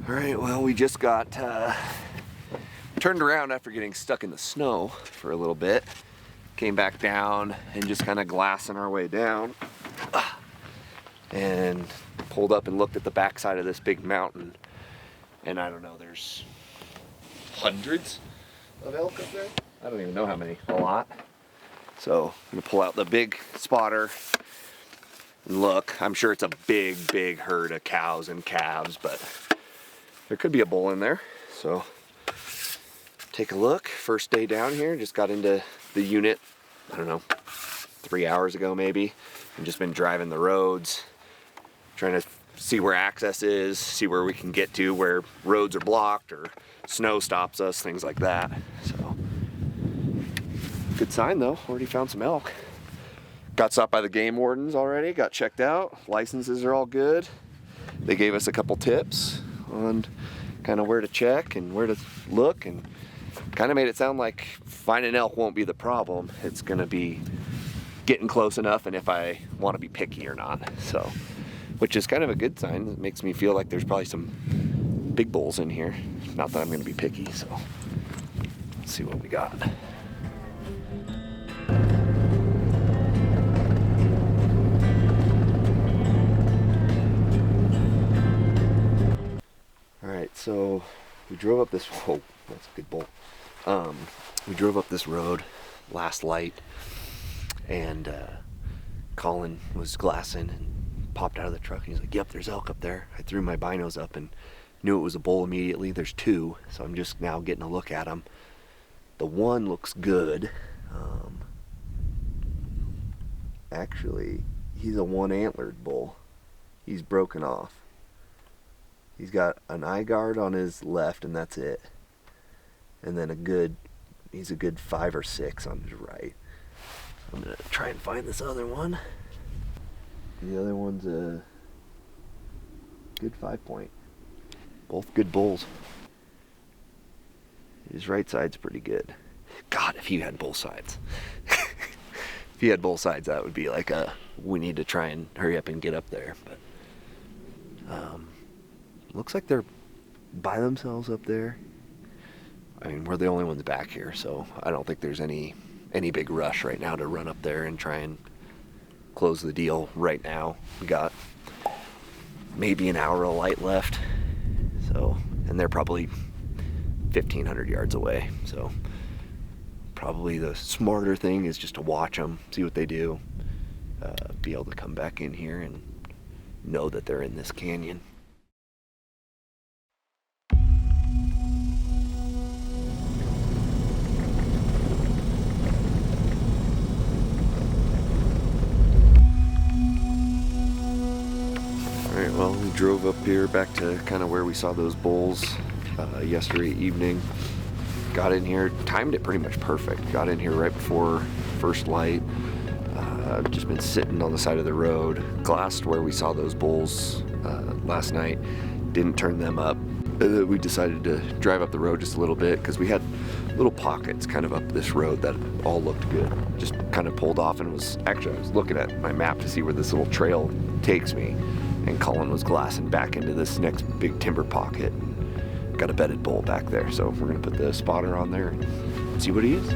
All right, well, we just got turned around after getting stuck in the snow for a little bit. Came back down and just kind of glassing our way down. And pulled up and looked at the backside of this big mountain. And I don't know, there's hundreds of elk up there. I don't even know how many, a lot. So I'm gonna pull out the big spotter and look. I'm sure it's a big herd of cows and calves, but there could be a bull in there. So take a look. First day down here, just got into the unit, I don't know, 3 hours ago maybe. And just been driving the roads, trying to see where access is, see where we can get to, where roads are blocked or snow stops us, things like that. So, good sign though, already found some elk. Got stopped by the game wardens already, got checked out, licenses are all good. They gave us a couple tips on kind of where to check and where to look, and kind of made it sound like finding elk won't be the problem. It's gonna be getting close enough and if I want to be picky or not. So, which is kind of a good sign. It makes me feel like there's probably some big bulls in here. Not that I'm gonna be picky, so let's see what we got. All right, so we drove up this, whoa, that's a good bull. We drove up this road last light, and Colin was glassing and popped out of the truck and he's like, yep, there's elk up there. I threw my binos up and knew it was a bull immediately. There's two, so I'm just now getting a look at them. The one looks good. Actually, he's a one-antlered bull. He's broken off. He's got an eye guard on his left and that's it. And then he's a good 5 or 6 on his right. I'm gonna try and find this other one. The other one's a good 5-point. Both good bulls. His right side's pretty good. God, if he had both sides. If he had both sides, that would be like we need to try and hurry up and get up there. But looks like they're by themselves up there. I mean, we're the only ones back here, so I don't think there's any big rush right now to run up there and try and close the deal right now. We got maybe an hour of light left, so, and they're probably 1,500 yards away, so probably the smarter thing is just to watch them, see what they do, be able to come back in here and know that they're in this canyon. Alright, well, we drove up here back to kind of where we saw those bulls yesterday evening. Got in here, timed it pretty much perfect. Got in here right before first light. Just been sitting on the side of the road. Glassed where we saw those bulls last night. Didn't turn them up. We decided to drive up the road just a little bit because we had little pockets kind of up this road that all looked good. Just kind of pulled off and I was looking at my map to see where this little trail takes me. And Colin was glassing back into this next big timber pocket. Got a bedded bull back there, so we're gonna put the spotter on there and see what he is.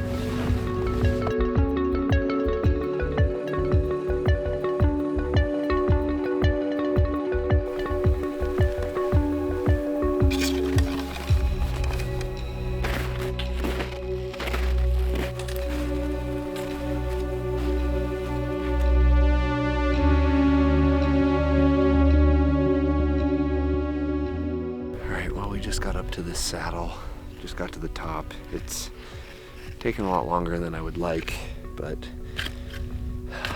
Just got up to this saddle, just got to the top. It's taken a lot longer than I would like, but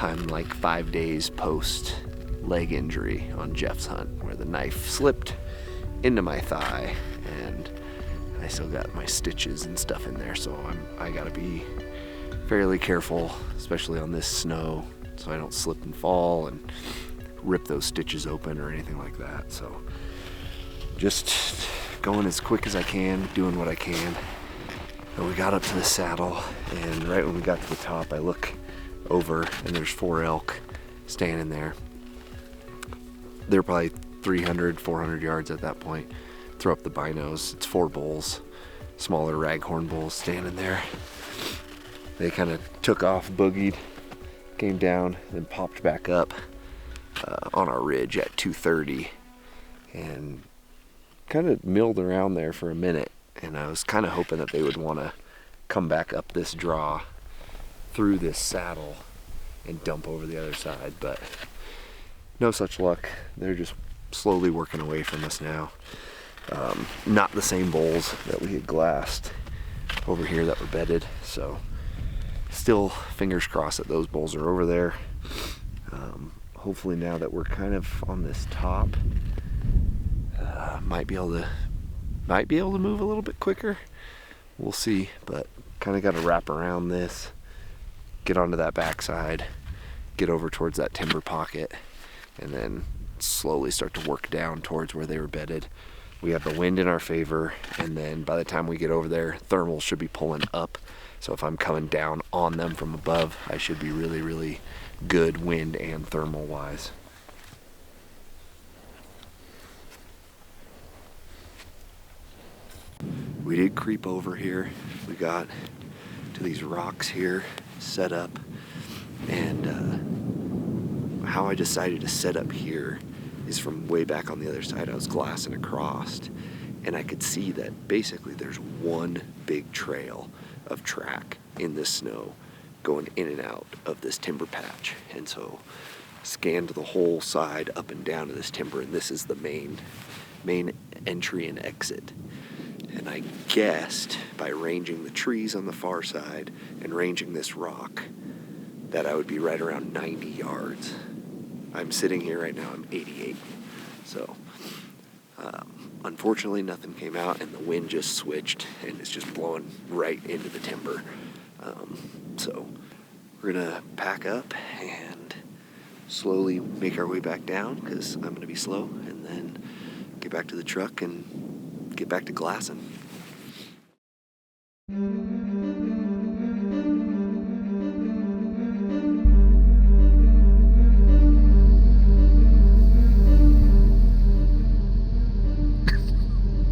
I'm like 5 days post leg injury on Jeff's hunt where the knife slipped into my thigh and I still got my stitches and stuff in there, so I gotta be fairly careful, especially on this snow, so I don't slip and fall and rip those stitches open or anything like that. So just going as quick as I can, doing what I can. And we got up to the saddle, and right when we got to the top, I look over and there's 4 elk standing there. They're probably 300, 400 yards at that point. throw up the binos. It's 4 bulls, smaller raghorn bulls standing there. They kind of took off, boogied, came down, then popped back up on our ridge at 2:30 and kind of milled around there for a minute. And I was kind of hoping that they would want to come back up this draw through this saddle and dump over the other side, but no such luck. They're just slowly working away from us now. Not the same bulls that we had glassed over here that were bedded, so still fingers crossed that those bulls are over there. Hopefully now that we're kind of on this top, might be able to move a little bit quicker. We'll see, but kind of got to wrap around this, get onto that backside, get over towards that timber pocket, and then slowly start to work down towards where they were bedded. We have the wind in our favor, and then by the time we get over there, thermals should be pulling up. So if I'm coming down on them from above, I should be really, really good wind and thermal wise. We did creep over here. We got to these rocks here, set up, and how I decided to set up here is from way back on the other side. I was glassing across, and I could see that basically there's one big trail of track in this snow going in and out of this timber patch. And so scanned the whole side up and down of this timber, and this is the main entry and exit. And I guessed by ranging the trees on the far side and ranging this rock that I would be right around 90 yards. I'm sitting here right now, I'm 88. So unfortunately nothing came out, and the wind just switched and it's just blowing right into the timber. So we're gonna pack up and slowly make our way back down, because I'm gonna be slow, and then get back to the truck and get back to glassing.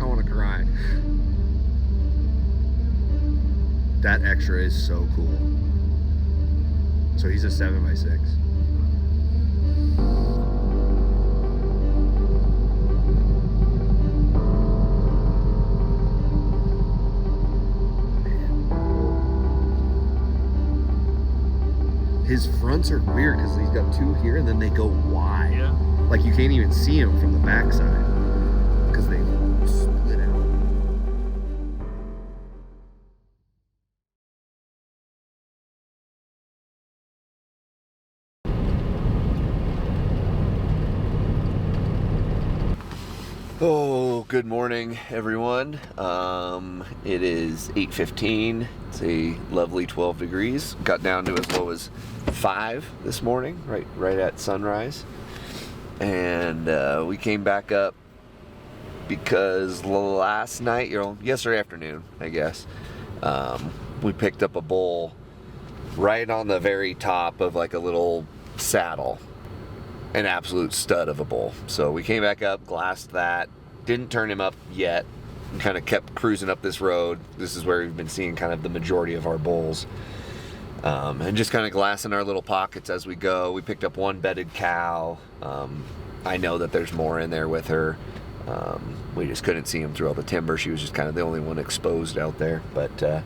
I want to cry. That extra is so cool. So he's a 7x6. His fronts are weird because he's got 2 here and then they go wide. Yeah. Like you can't even see him from the backside because they split out. Oh, good morning, everyone. It is 8:15. It's a lovely 12 degrees. Got down to as low as 5 this morning, right at sunrise. And we came back up because last night, yesterday afternoon, I guess, we picked up a bull right on the very top of like a little saddle. An absolute stud of a bull. So we came back up, glassed that, didn't turn him up yet, and kind of kept cruising up this road. This is where we've been seeing kind of the majority of our bulls. And just kind of glassing our little pockets as we go. We picked up 1 bedded cow. I know that there's more in there with her. We just couldn't see him through all the timber. She was just kind of the only one exposed out there. But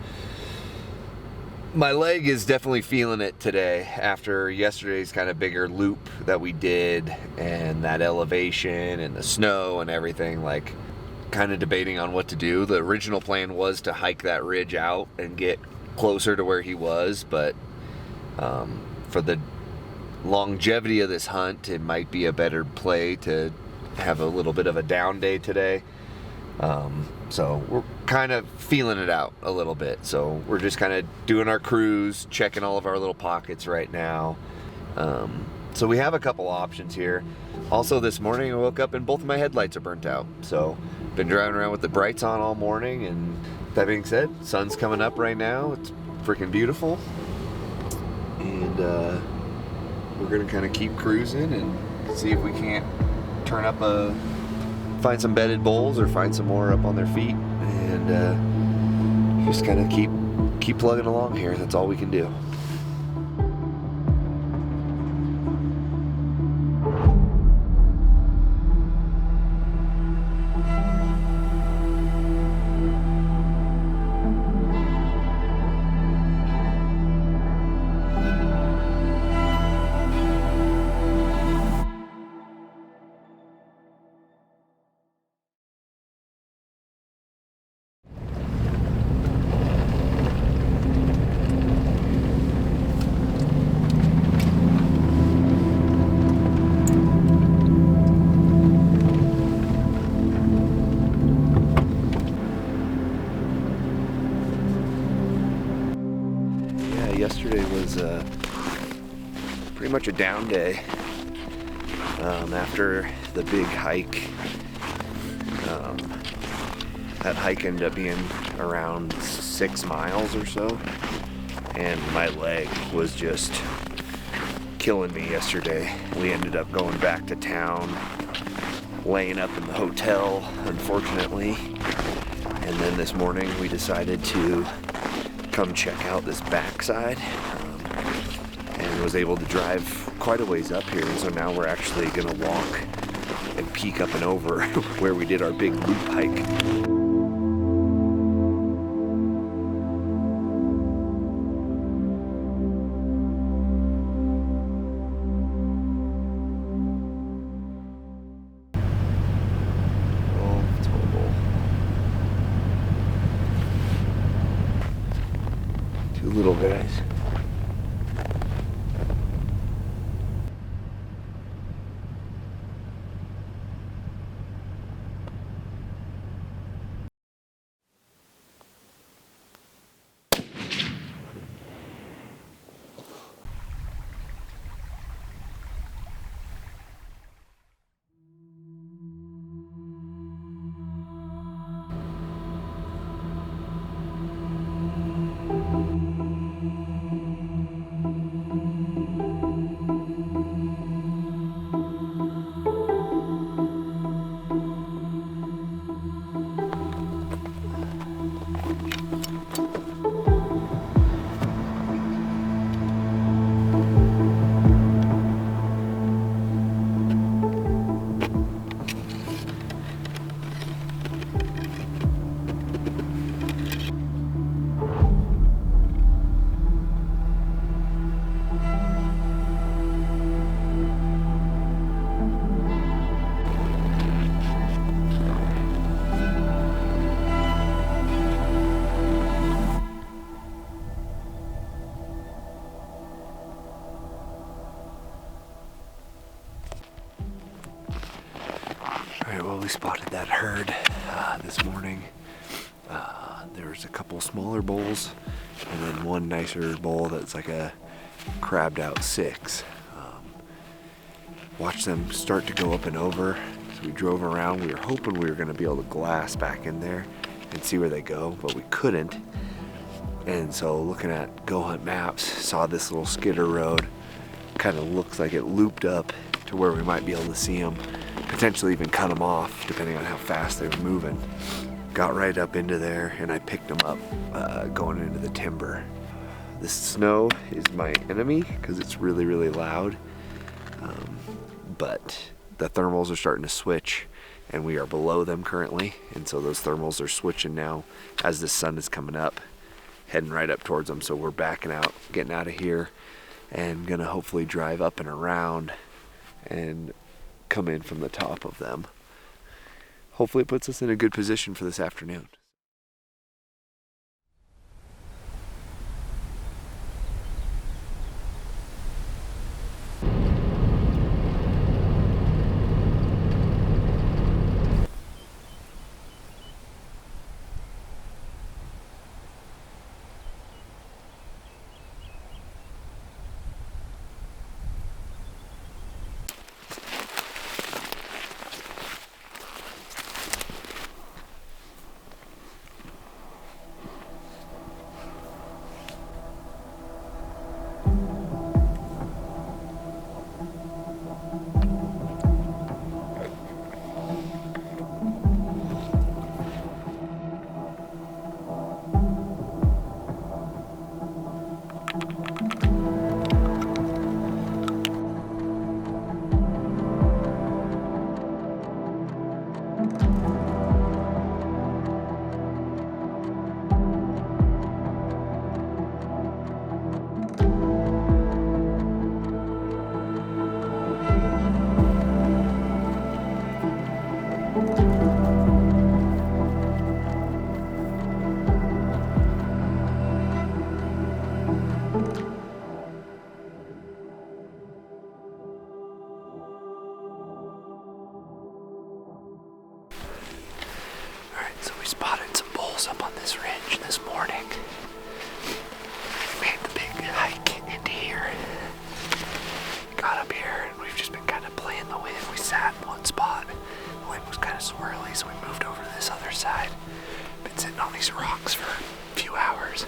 my leg is definitely feeling it today after yesterday's kind of bigger loop that we did, and that elevation and the snow and everything. Like, kind of debating on what to do. The original plan was to hike that ridge out and get closer to where he was, but for the longevity of this hunt, it might be a better play to have a little bit of a down day today. So we're kind of feeling it out a little bit. So we're just kind of doing our cruise, checking all of our little pockets right now. So we have a couple options here. Also this morning I woke up and both of my headlights are burnt out. So been driving around with the brights on all morning, and that being said, sun's coming up right now. It's freaking beautiful. And we're gonna kind of keep cruising and see if we can't turn up a find some bedded bowls or find some more up on their feet, and just kind of keep plugging along here. That's all we can do. Yesterday was pretty much a down day after the big hike. That hike ended up being around 6 miles or so, and my leg was just killing me yesterday. We ended up going back to town, laying up in the hotel, unfortunately, and then this morning we decided to come check out this backside, and was able to drive quite a ways up here, and so now we're actually gonna walk and peek up and over where we did our big loop hike. Little guys. Alright, well, we spotted that herd this morning. There's a couple smaller bulls and then one nicer bull that's like a crabbed out 6. Watched them start to go up and over. So we drove around. We were hoping we were going to be able to glass back in there and see where they go, but we couldn't. And so looking at Go Hunt Maps, saw this little skidder road. Kind of looks like it looped up to where we might be able to see them. Potentially even cut them off depending on how fast they were moving. Got right up into there and I picked them up going into the timber. The snow is my enemy because it's really, really loud. But the thermals are starting to switch and we are below them currently. And so those thermals are switching now as the sun is coming up, heading right up towards them. So we're backing out, getting out of here, and gonna hopefully drive up and around and come in from the top of them. Hopefully it puts us in a good position for this afternoon. We spotted some bulls up on this ridge this morning. We made the big hike into here. Got up here and we've just been kind of playing the wind. We sat in one spot. The wind was kind of swirly, so we moved over to this other side. Been sitting on these rocks for a few hours.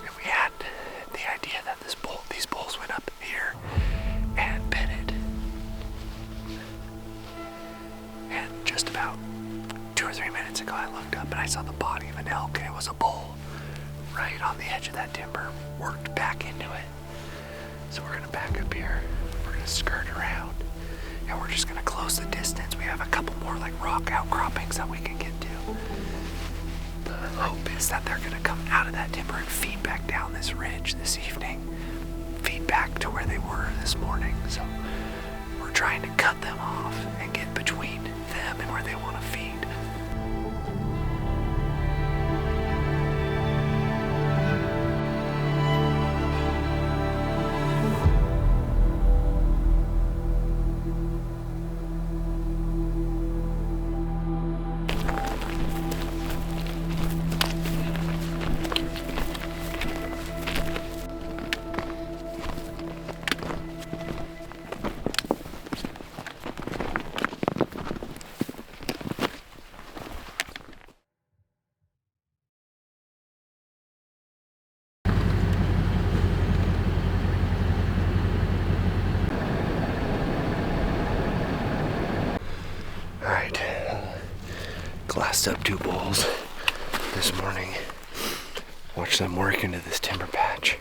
And we had the idea that these bulls went up here and bedded. And just about 2 or 3 minutes ago, I looked up and I saw the body of an elk, and it was a bull right on the edge of that timber, worked back into it. So we're gonna back up here, we're gonna skirt around, and we're just gonna close the distance. We have a couple more like rock outcroppings that we can get to. The hope is that they're gonna come out of that timber and feed back down this ridge this evening, feed back to where they were this morning. So we're trying to cut them off and get between them and where they wanna feed. Glassed up 2 bulls this morning. Watched them work into this timber patch.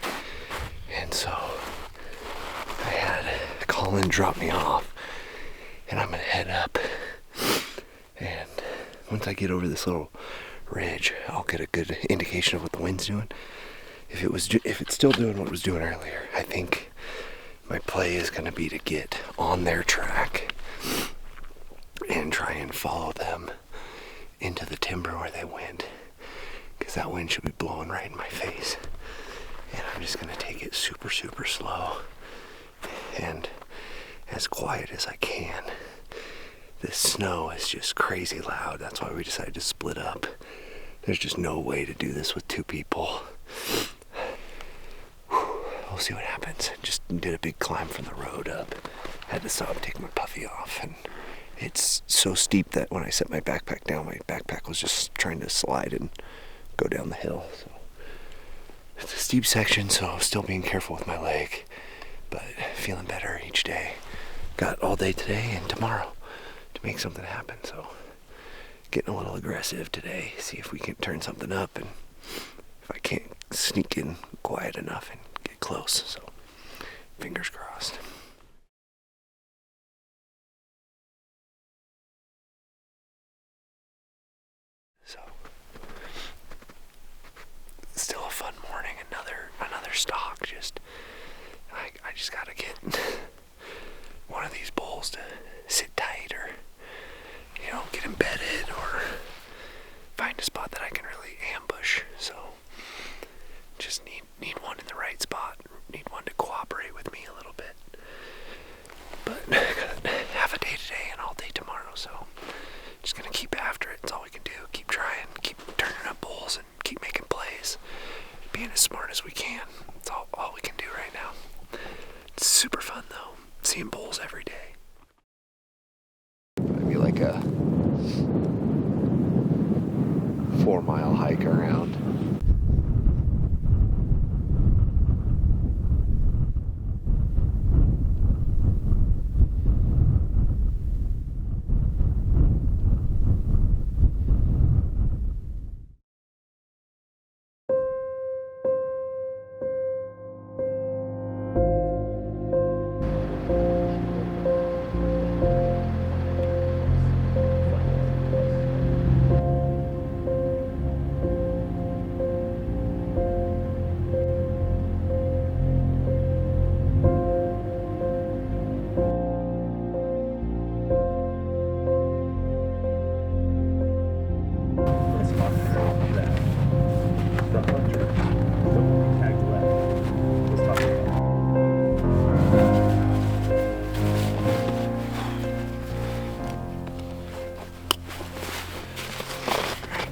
And so I had Colin drop me off, and I'm gonna head up. And once I get over this little ridge, I'll get a good indication of what the wind's doing. If it's still doing what it was doing earlier, I think my play is gonna be to get on their track and try and follow them into the timber where they went, because that wind should be blowing right in my face. And I'm just gonna take it super, super slow and as quiet as I can. This snow is just crazy loud. That's why we decided to split up. There's just no way to do this with 2 people. We'll see what happens. Just did a big climb from the road up. Had to stop and take my puffy off, and it's so steep that when I set my backpack down, my backpack was just trying to slide and go down the hill. So it's a steep section, so I'm still being careful with my leg, but feeling better each day. Got all day today and tomorrow to make something happen, so getting a little aggressive today, see if we can turn something up, and if I can't sneak in quiet enough and get close, so fingers crossed. So, still a fun morning. Another stalk. I just gotta get one of these bulls to sit tight, or get embedded, or find a spot that I can really ambush. So, just need one in the right spot. Need one to cooperate with me a little bit. But I got half a day today and all day tomorrow, so just gonna keep after it. It's all we can do. Keep trying, keep turning up bulls, and keep making plays. Being as smart as we can. It's all we can do right now. It's super fun though, seeing bulls every day. Might be like a 4-mile hike around.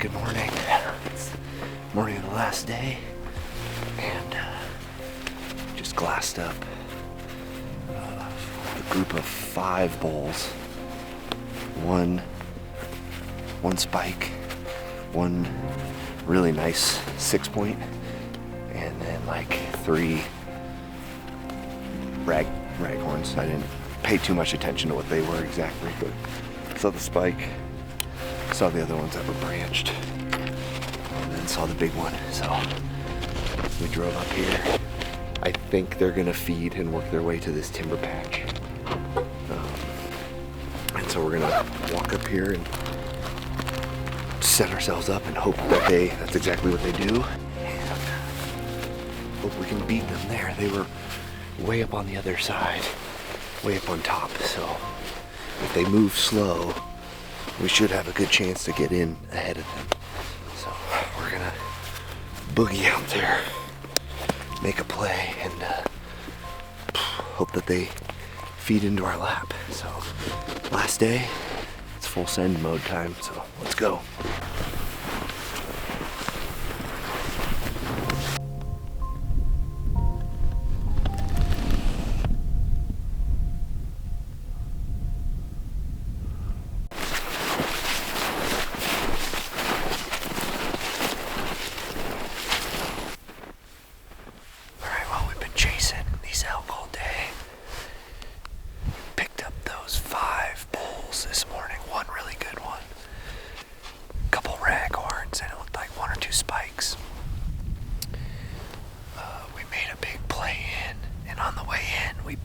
good morning. It's morning of the last day, and just glassed up a group of 5 bulls. One spike, one really nice 6-point, and then like 3 raghorns. I didn't pay too much attention to what they were exactly, but saw the spike, saw the other ones that were branched, and then saw the big one. So we drove up here. I think they're gonna feed and work their way to this timber patch. And so we're gonna walk up here and set ourselves up and hope that that's exactly what they do. And hope we can beat them there. They were way up on the other side, way up on top. So if they move slow, we should have a good chance to get in ahead of them. So we're gonna boogie out there, make a play, and hope that they feed into our lap. So last day, it's full send mode time, so let's go.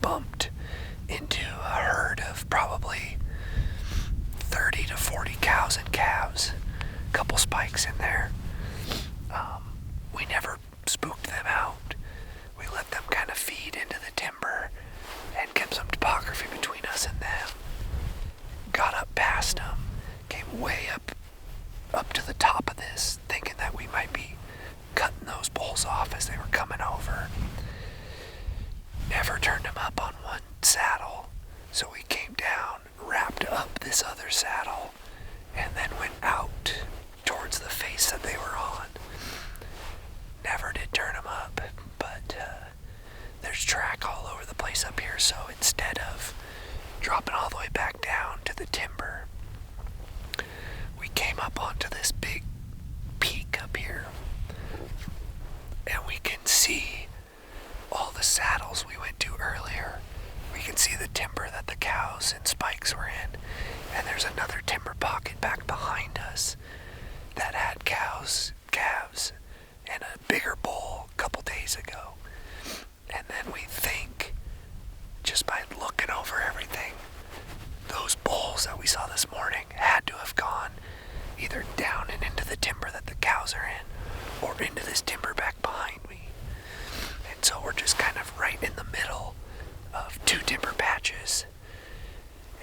Bumped into a herd of probably 30 to 40 cows and calves. A couple spikes in there. We never spooked them out. We let them kind of feed into the timber and kept some topography between us and them. Got up past them, came way up to the top of this, thinking that we might be cutting those bulls off as they were coming over. Never turned them up on one saddle, so we came down, wrapped up this other saddle, and then went out towards the face that they were on. Never did turn them up, but there's track all over the place up here, so instead of dropping all the way back down to the timber, we came up onto this big peak up here, and we can see all the saddles we went to earlier. We can see the timber that the cows and spikes were in, and there's another timber pocket back behind us that had cows, calves, and a bigger bull a couple days ago. And then we think, just by looking over everything, those bulls that we saw this morning had to have gone either down and into the timber that the cows are in, or into this timber back behind me. And so we're just kind of right in the middle of 2 timber patches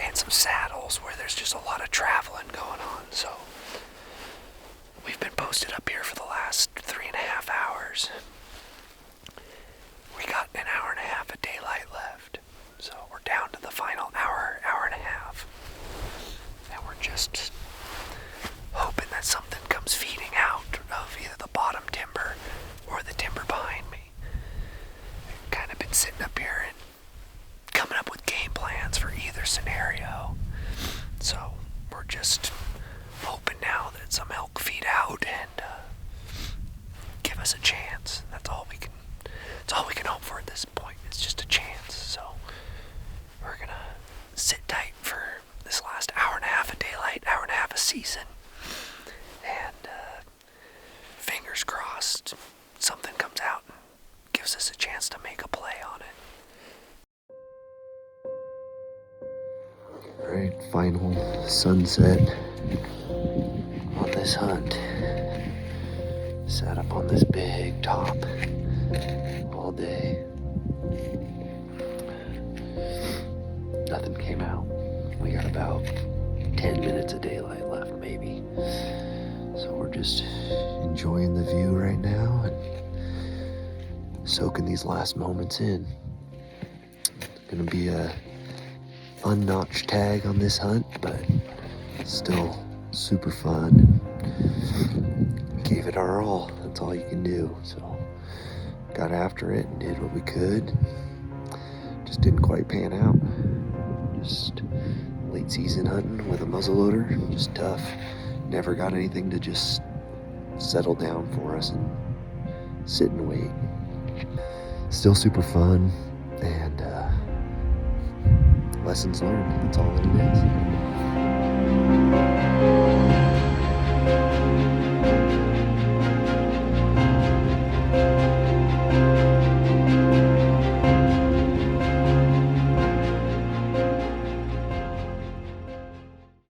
and some saddles where there's just a lot of traveling going on. So we've been posted up here for the last 3.5 hours. We got an hour and a half of daylight left. So we're down to the final hour and a half. And we're just hoping that something comes feeding out of either the bottom timber or the timber behind me. Kind of been sitting up here and coming up with game plans for either scenario. So we're just hoping now that some elk feed out and give us a chance. That's all we can hope for at this point. It's just a chance. So we're gonna sit tight for this last hour and a half of daylight, hour and a half of season, and fingers crossed something comes out and gives us a chance to make a play on it. Alright, final sunset on this hunt. Sat up on this big top all day. Nothing came out. We got about 10 minutes of daylight left, maybe. So we're just enjoying the view right now and soaking these last moments in. It's gonna be a unnotched tag on this hunt, but still super fun. Gave it our all. That's all you can do. So got after it and did what we could. Just didn't quite pan out. Just late season hunting with a muzzleloader. Just tough. Never got anything to just settle down for us and sit and wait. Still super fun, and lessons learned. That's all that it is.